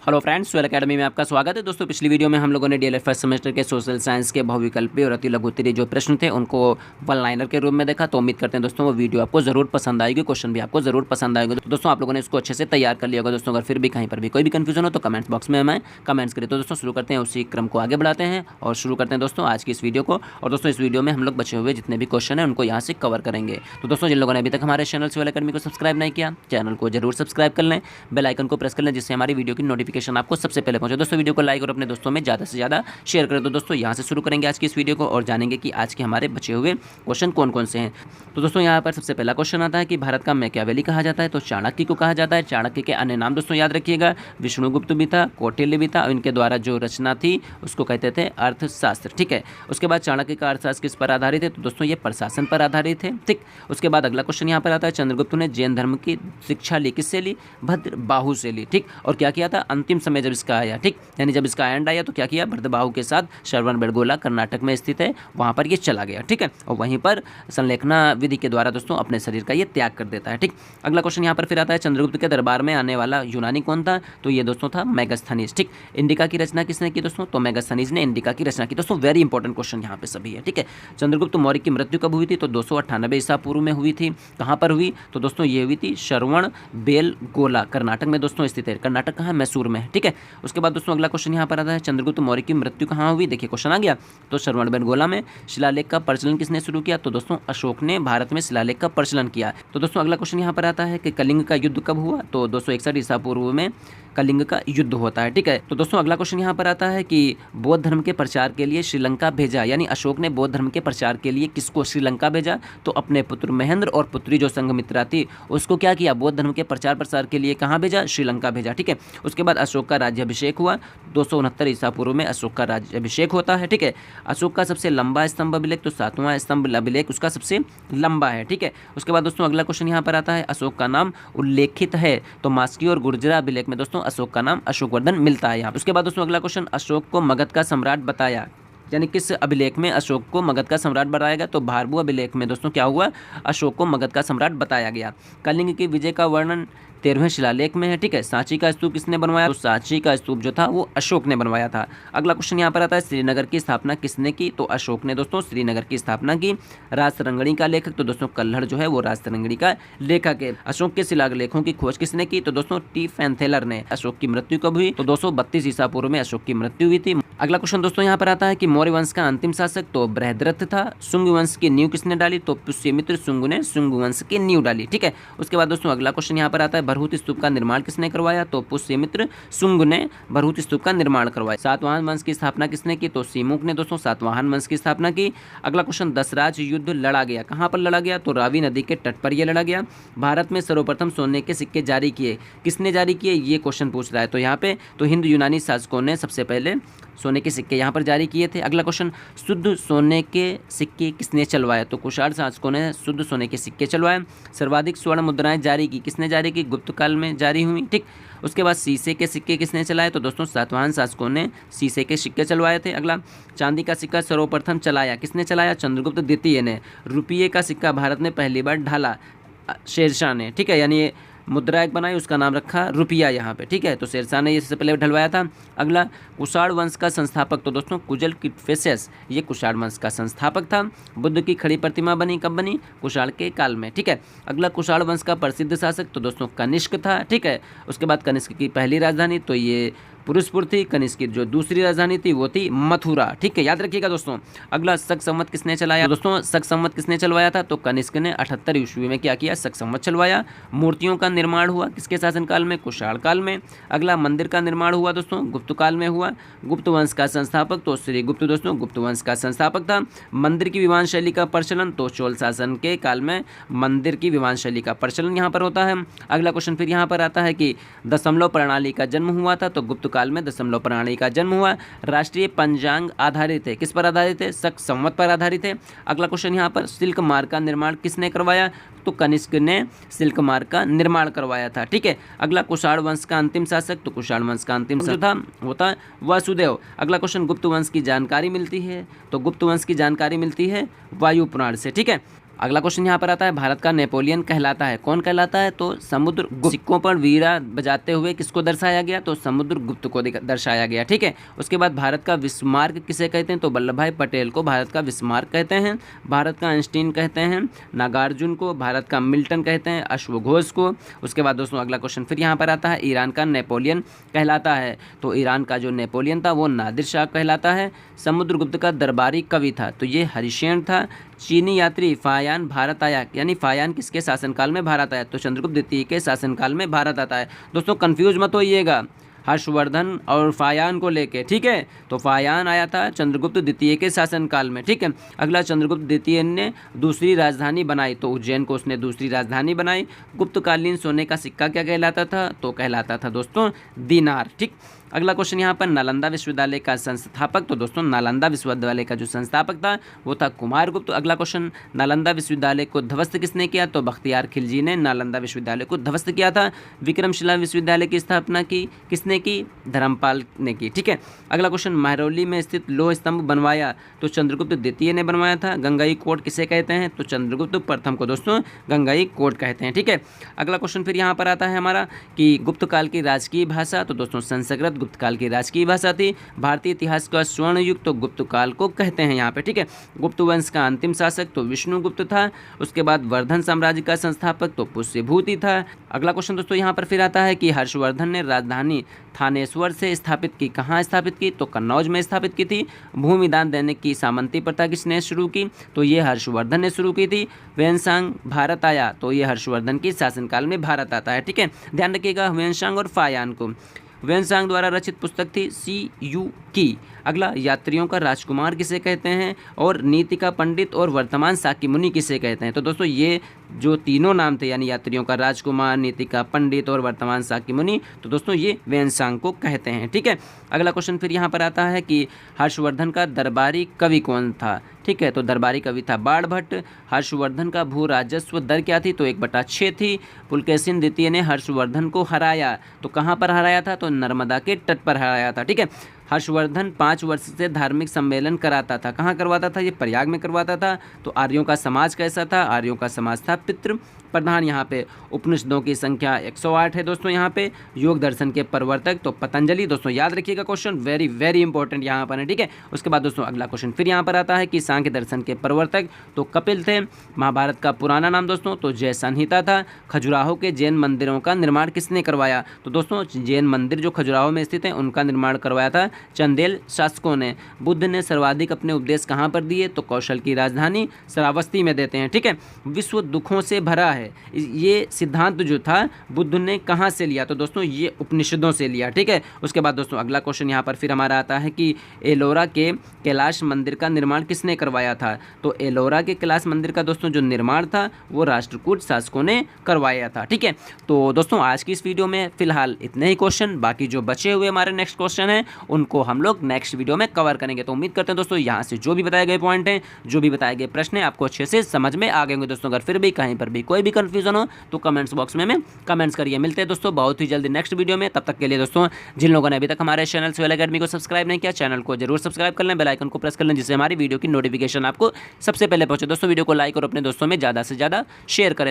Hello friends, swell academy में आपका स्वागत है। दोस्तों, पिछली वीडियो में हम लोगों ने डीएलएड फर्स्ट सेमेस्टर के सोशल साइंस के बहुविकल्पी और अति लघु उत्तरीय जो प्रश्न थे उनको वन लाइनर के रूप में देखा। तो उम्मीद करते हैं दोस्तों वो वीडियो आपको जरूर पसंद आएगी, क्वेश्चन भी आपको जरूर पसंद आएगा। तो दोस्तों आप लोगों ने इसको अच्छे से तैयार कर लिया होगा। दोस्तों अगर फिर भी कहीं पर भी कोई भी कन्फ्यूजन हो तो कमेंट्स बॉक्स में हमें कमेंट्स करें। तो दोस्तों शुरू करते हैं, उसी क्रम को आगे बढ़ाते हैं और शुरू करते हैं दोस्तों आज की इस वीडियो को। और दोस्तों इस वीडियो में हम लोग बचे हुए जितने भी क्वेश्चन हैं उनको यहाँ से कवर करेंगे। तो दोस्तों जिन लोगों ने अभी तक हमारे चैनल स्वेल अकेडमी को सब्सक्राइब नहीं किया, चैनल को जरूर सब्सक्राइब कर लें, बेल आइकन को प्रेस कर लें, जिससे हमारी वीडियो की नोटिफिकेशन आपको सबसे पहले पहुंचे। दोस्तों वीडियो को लाइक और अपने दोस्तों में ज़्यादा से ज़्यादा शेयर करें। तो दोस्तों यहाँ से शुरू करेंगे आज की इस वीडियो को और जानेंगे कि आज के हमारे बचे हुए क्वेश्चन कौन कौन से हैं। तो दोस्तों यहाँ पर सबसे पहला क्वेश्चन आता है कि भारत का मैकियावेली कहा जाता है, तो चाणक्य को कहा जाता है। चाणक्य के अन्य नाम दोस्तों याद रखिएगा, विष्णुगुप्त भी था, कौटिल्य भी था, और इनके द्वारा जो रचना थी उसको कहते थे अर्थशास्त्र। ठीक है, उसके बाद चाणक्य का अर्थशास्त्र किस पर आधारित है, तो दोस्तों ये प्रशासन पर आधारित है। ठीक, उसके बाद अगला क्वेश्चन यहाँ पर आता है, चंद्रगुप्त ने जैन धर्म की शिक्षा ली, किससे ली, भद्रबाहु से ली। ठीक, और क्या किया था, अंतिम समय जब इसका आया, ठीक, यानी जब इसका एंड आया तो क्या किया, भद्रबाहु के साथ श्रवणबेलगोला कर्नाटक में स्थित है वहाँ पर ये चला गया। ठीक है, और वहीं पर संलेखना विधि के द्वारा दोस्तों अपने शरीर का ये त्याग कर देता है। ठीक, अगला क्वेश्चन यहाँ पर फिर आता है, चंद्रगुप्त के दरबार में आने वाला यूनानी कौन था, तो ये दोस्तों था मेगास्थनीज। ठीक, इंडिका की रचना किसने की दोस्तों, तो मेगास्थनीज ने इंडिका की रचना की। दोस्तों वेरी इंपॉर्टेंट क्वेश्चन यहाँ पे सभी है। ठीक है, चंद्रगुप्त मौर्य की मृत्यु कब हुई थी, तो 298 ईसा पूर्व में हुई थी। कहाँ पर हुई, तो दोस्तों ये हुई थी श्रवणबेलगोला कर्नाटक में दोस्तों स्थित है। कर्नाटक कहाँ, मैसूर में। ठीक है, उसके बाद दोस्तों अगला क्वेश्चन यहाँ पर आता है, चंद्रगुप्त मौर्य की मृत्यु कहाँ हुई, देखिए क्वेश्चन आ गया, तो श्रवणबेलगोला में। शिलालेख का प्रचलन किसने शुरू किया, तो दोस्तों अशोक ने भारत में शिलालेख का प्रचलन किया। तो दोस्तों अगला क्वेश्चन यहाँ पर आता है कि कलिंग का युद्ध कब हुआ, तो 261 ईसा पूर्व में कलिंग का युद्ध होता है। ठीक है, तो दोस्तों अगला क्वेश्चन यहाँ पर आता है कि बौद्ध धर्म के प्रचार के लिए श्रीलंका भेजा, यानी अशोक ने बौद्ध धर्म के प्रचार के लिए किसको श्रीलंका भेजा, तो अपने पुत्र महेंद्र और पुत्री जो संघमित्रा थी उसको क्या किया, बौद्ध धर्म के प्रचार प्रसार के लिए कहाँ भेजा, श्रीलंका भेजा। ठीक है, उसके बाद अशोक का राज्याभिषेक हुआ, 269 ईसा पूर्व में अशोक का राज्याभिषेक होता है। ठीक है, अशोक का सबसे लंबा स्तंभ अभिलेख, तो 7वां स्तंभ अभिलेख उसका सबसे लंबा है। ठीक है, उसके बाद दोस्तों अगला क्वेश्चन यहाँ पर आता है, अशोक का नाम उल्लेखित है, तो मास्की और गुर्जरा अभिलेख में दोस्तों अशोक का नाम अशोकवर्धन मिलता है यहाँ। उसके बाद दोस्तों अगला क्वेश्चन, अशोक को मगध का सम्राट बताया, यानी किस अभिलेख में अशोक को मगध का सम्राट बताया गया, तो भारभू अभिलेख में दोस्तों क्या हुआ, अशोक को मगध का सम्राट बताया गया। कलिंग की विजय का वर्णन 13वें शिलालेख में है। ठीक है, सांची का स्तूप किसने बनवाया, तो सांची का स्तूप जो था वो अशोक ने बनवाया था। अगला क्वेश्चन यहाँ पर आता है, श्रीनगर की स्थापना किसने की, तो अशोक ने दोस्तों श्रीनगर की स्थापना की। राजतरंगिणी का लेखक, तो दोस्तों कल्हड़ जो है वो राजतरंगिणी का लेखक है। अशोक के शिलालेखों की खोज किसने की, तो दोस्तों टी फैंथेलर ने। अशोक की मृत्यु कब हुई, तो 232 ईसा पूर्व में अशोक की मृत्यु हुई थी। अगला क्वेश्चन दोस्तों यहाँ पर आता है कि मौर्य वंश का अंतिम शासक तो बृहद्रथ था। शुंग वंश की नींव किसने डाली, तो पुष्यमित्र शुंग ने शुंग वंश की नींव डाली। ठीक है, उसके बाद दोस्तों अगला क्वेश्चन यहाँ पर आता है, भरहुत स्तूप का निर्माण किसने करवाया, तो पुष्यमित्र शुंग ने भरहुत स्तूप का निर्माण करवाया। सातवाहन वंश की स्थापना किसने की, तो सीमुक ने दोस्तों सातवाहन वंश की स्थापना की। अगला क्वेश्चन, दसराज युद्ध लड़ा गया, कहाँ पर लड़ा गया, तो रावी नदी के तट पर यह लड़ा गया। भारत में सर्वप्रथम सोने के सिक्के जारी किए, किसने जारी किए, ये क्वेश्चन पूछ रहा है। तो यहाँ पे तो हिंद यूनानी शासकों ने सबसे पहले सोने के सिक्के यहाँ पर जारी किए थे। अगला क्वेश्चन, शुद्ध सोने के सिक्के किसने चलवाए, तो कुषाण शासकों ने शुद्ध सोने के सिक्के चलवाए। सर्वाधिक स्वर्ण मुद्राएं जारी की, किसने जारी की, गुप्त काल में जारी हुई। ठीक, उसके बाद शीशे के सिक्के किसने चलाए, तो दोस्तों सातवाहन शासकों ने शीशे के सिक्के चलवाए थे। अगला, चांदी का सिक्का सर्वप्रथम चलाया, किसने चलाया, चंद्रगुप्त द्वितीय ने। रुपये का सिक्का भारत में पहली बार ढाला, शेरशाह ने। ठीक है, यानी ये मुद्रा एक बनाई, उसका नाम रखा रुपया यहाँ पे। ठीक है, तो शेरशाह ने ये सबसे पहले ढलवाया था। अगला, कुषाण वंश का संस्थापक, तो दोस्तों कुजल किटफेसियस ये कुषाण वंश का संस्थापक था। बुद्ध की खड़ी प्रतिमा बनी, कब बनी, कुषाण के काल में। ठीक है, अगला, कुषाण वंश का प्रसिद्ध शासक, तो दोस्तों कनिष्क था। ठीक है, उसके बाद कनिष्क की पहली राजधानी तो ये पुरुषपुर थी। कनिष्क की जो दूसरी राजधानी थी वो थी मथुरा। ठीक है, याद रखिएगा दोस्तों। अगला, शक संवत किसने चलाया, तो दोस्तों शक संवत किसने चलवाया था, तो कनिष्क ने 78 ईस्वी में क्या किया, शक संवत चलवाया। मूर्तियों का निर्माण हुआ किसके शासनकाल में, कुषाण काल में। अगला, मंदिर का निर्माण हुआ दोस्तों गुप्त काल में हुआ। गुप्त वंश का संस्थापक तो श्री गुप्त दोस्तों गुप्त वंश का संस्थापक था। मंदिर की विमान शैली का प्रचलन, तो चोल शासन के काल में मंदिर की विमान शैली का प्रचलन यहाँ पर होता है। अगला क्वेश्चन फिर यहाँ पर आता है कि दशमलव प्रणाली का जन्म हुआ था, तो गुप्त काल में दशमलव प्रणाली का जन्म हुआ। राष्ट्रीय पंचांग आधारित है, किस पर आधारित है, शक संवत पर आधारित है। अगला क्वेश्चन यहाँ पर, सिल्क मार्ग का निर्माण किसने करवाया, तो कनिष्क ने सिल्क मार्ग का निर्माण करवाया था। ठीक है, अगला, कुषाण वंश का अंतिम शासक, तो कुषाण वंश का अंतिम शासक था होता है वासुदेव। अगला क्वेश्चन, गुप्त वंश की जानकारी मिलती है, तो गुप्त वंश की जानकारी मिलती है वायु पुराण से। ठीक है, अगला क्वेश्चन यहाँ पर आता है, भारत का नेपोलियन कहलाता है, कौन कहलाता है? तो समुद्रगुप्त। सिक्कों पर वीरा बजाते हुए किसको दर्शाया गया? तो समुद्रगुप्त को दर्शाया गया। ठीक है, उसके बाद भारत का बिस्मार्क किसे कहते हैं? तो वल्लभ भाई पटेल को भारत का बिस्मार्क कहते हैं। भारत का आइंस्टीन कहते हैं नागार्जुन को। भारत का मिल्टन कहते हैं अश्वघोष को। उसके बाद दोस्तों अगला क्वेश्चन फिर यहाँ पर आता है, ईरान का नेपोलियन कहलाता है, तो ईरान का जो नेपोलियन था वो नादिर शाह कहलाता है। समुद्रगुप्त का दरबारी कवि था, तो ये हरिशेन था। चीनी यात्री फायान भारत आया, यानी फायान किसके शासनकाल में भारत आया? तो चंद्रगुप्त द्वितीय के शासनकाल में भारत आता है। दोस्तों कंफ्यूज मत होइएगा हर्षवर्धन और फायान को लेके, ठीक है। तो फायान आया था चंद्रगुप्त द्वितीय के शासनकाल में, ठीक है। अगला, चंद्रगुप्त द्वितीय ने दूसरी राजधानी बनाई, तो उज्जैन को उसने दूसरी राजधानी बनाई। गुप्तकालीन सोने का सिक्का क्या कहलाता था? तो कहलाता था दोस्तों दीनार, ठीक। अगला क्वेश्चन यहाँ पर, नालंदा विश्वविद्यालय का संस्थापक, तो दोस्तों नालंदा विश्वविद्यालय का जो संस्थापक था वो था कुमारगुप्त। अगला क्वेश्चन, नालंदा विश्वविद्यालय को ध्वस्त किसने किया? तो बख्तियार खिलजी ने नालंदा विश्वविद्यालय को ध्वस्त किया था। विक्रमशिला विश्वविद्यालय की स्थापना की किसने की? धर्मपाल ने की, ठीक है। अगला क्वेश्चन, महरौली में स्थित लोह स्तंभ बनवाया, तो चंद्रगुप्त द्वितीय ने बनवाया था। गंगाई कोट किसे कहते हैं? तो चंद्रगुप्त प्रथम को दोस्तों गंगाई कोट कहते हैं, ठीक है। अगला क्वेश्चन फिर यहाँ पर आता है हमारा कि गुप्त काल की राजकीय भाषा, तो दोस्तों संस्कृत गुप्त काल की राजकीय भाषा थी। भारतीय इतिहास का स्वर्ण युग तो गुप्त काल को कहते हैं यहाँ पे, ठीक है। गुप्त वंश का अंतिम शासक तो विष्णुगुप्त था। उसके बाद वर्धन साम्राज्य का संस्थापक तो पुष्यभूति था। अगला क्वेश्चन दोस्तों यहाँ पर फिर आता है कि हर्षवर्धन ने राजधानी थानेश्वर से स्थापित की, कहाँ स्थापित की? तो कन्नौज में स्थापित की थी। भूमि दान देने की सामंती प्रथा किसने शुरू की? तो ये हर्षवर्धन ने शुरू की थी। ह्वेनसांग भारत आया, तो ये हर्षवर्धन की शासनकाल में भारत आता है, ठीक है। ध्यान रखिएगा ह्वेनसांग और फायान को। ह्वेनसांग द्वारा रचित पुस्तक थी CU की। अगला, यात्रियों का राजकुमार किसे कहते हैं? और नीति का पंडित और वर्तमान शाक्य मुनि किसे कहते हैं? तो दोस्तों ये जो तीनों नाम थे, यानी यात्रियों का राजकुमार, नीति का पंडित और वर्तमान शाक्य मुनि, तो दोस्तों ये ह्वेनसांग को कहते हैं, ठीक है। अगला क्वेश्चन फिर यहाँ पर आता है कि हर्षवर्धन का दरबारी कवि कौन था? ठीक है, तो दरबारी कवि था बाणभट्ट। हर्षवर्धन का भू राजस्व दर क्या थी? तो 1/6 थी। पुलकेशिन द्वितीय ने हर्षवर्धन को हराया, तो कहाँ पर हराया था? तो नर्मदा के तट पर हराया था, ठीक है। हर्षवर्धन 5 वर्ष से धार्मिक सम्मेलन कराता था, कहाँ करवाता था? ये प्रयाग में करवाता था। तो आर्यों का समाज कैसा था? आर्यों का समाज था पितृ प्रधान। यहाँ पे उपनिषदों की संख्या 108 है दोस्तों। यहाँ पे योग दर्शन के प्रवर्तक तो पतंजलि, दोस्तों याद रखिएगा क्वेश्चन वेरी वेरी इंपॉर्टेंट यहाँ पर है, ठीक है। उसके बाद दोस्तों अगला क्वेश्चन फिर यहाँ पर आता है कि सांख्य दर्शन के प्रवर्तक तो कपिल थे। महाभारत का पुराना नाम दोस्तों तो जय संहिता था। खजुराहो के जैन मंदिरों का निर्माण किसने करवाया? तो दोस्तों जैन मंदिर जो खजुराहो में स्थित है उनका निर्माण करवाया था चंदेल शासकों ने। बुद्ध ने सर्वाधिक अपने उपदेश कहाँ पर दिए? तो कौशल की राजधानी श्रावस्ती में देते हैं, ठीक है। विश्व दुखों से भरा है, ये सिद्धांत जो था बुद्ध ने कहाँ से लिया? तो दोस्तों ये उपनिषदों से लिया, ठीक है। उसके बाद दोस्तों अगला क्वेश्चन यहाँ पर फिर हमारा आता है कि एलोरा के कैलाश मंदिर का निर्माण किसने करवाया था? तो एलोरा के कैलाश मंदिर का दोस्तों जो निर्माण था वो राष्ट्रकूट शासकों ने करवाया था, ठीक है। तो दोस्तों आज की इस वीडियो में फिलहाल इतने ही क्वेश्चन, बाकी जो बचे हुए हमारे नेक्स्ट क्वेश्चन हैं उनको हम लोग नेक्स्ट वीडियो में कवर करेंगे। तो उम्मीद करते हैं दोस्तों यहाँ से जो भी बताए गए पॉइंट हैं, जो भी बताए गए प्रश्न हैं, आपको अच्छे से समझ में आ गए होंगे दोस्तों। अगर फिर भी कहीं पर भी कोई भी कंफ्यूजन हो तो कमेंट्स बॉक्स में कमेंट्स करिए। मिलते हैं दोस्तों बहुत ही जल्दी नेक्स्ट वीडियो में। तब तक के लिए दोस्तों जिन लोगों ने अभी तक हमारे चैनल स्वेल एकेडमी को सब्सक्राइब नहीं किया, चैनल को जरूर सब्सक्राइब कर लें, बेल आइकन को प्रेस कर लें, जिससे हमारी वीडियो की नोटिफिकेशन आपको सबसे पहले पहुंचे। दोस्तों वीडियो को लाइक और अपने दोस्तों में ज़्यादा से ज़्यादा शेयर करें।